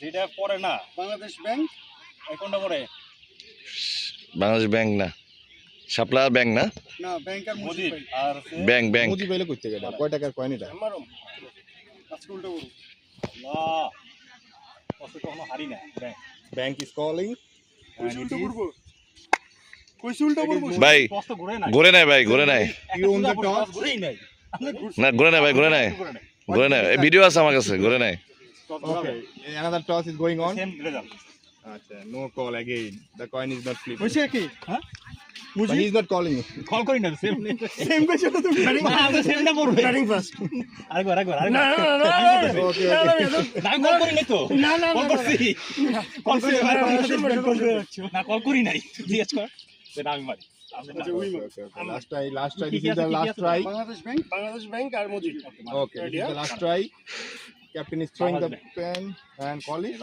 যেটা পড়ে না বাংলাদেশ ব্যাংক কোনটা পড়ে বাংলাদেশ ব্যাংক না, শাপলা ব্যাংক না, না ব্যাংক আর মুজিব আর ব্যাংক ব্যাংক। মুজি পাইলে কই থেকে এটা কয় টাকার কয়েন এটা? আমারও আজকে উল্টো করু আল্লাহ কষ্ট কখনো হারি না ব্যাংক ব্যাংক ইজ কলিং। কইছি উল্টো করব কইছি উল্টো করব ভাই কষ্ট ঘুরে না ঘুরে নাই ভাই, ঘুরে নাই You own the toss? ঘুরেই নাই না, ঘুরে নাই ভাই, ঘুরে নাই, ঘুরে নাই। এই ভিডিও আছে আমার কাছে, ঘুরে নাই। Okay, another toss is going on. Same result আচ্ছা, no call again. The coin is not flipped. কইছে কি হ্যাঁ But he is not calling you. Call করি না সেম সেম কইছো তো তুমি আমি সেমটা পড়বে ব্যাটিং ফার্স্ট আরেকবার না Okay, না কল করি নাই তো না কল করছি কল করি না কল করি নাই জিজ্ঞেস কর সেটা আমি মারি okay. Last try. This is the last try. Bangladesh Bank আর Mujib Okay, this is the last try. Captain is throwing the pen and call it.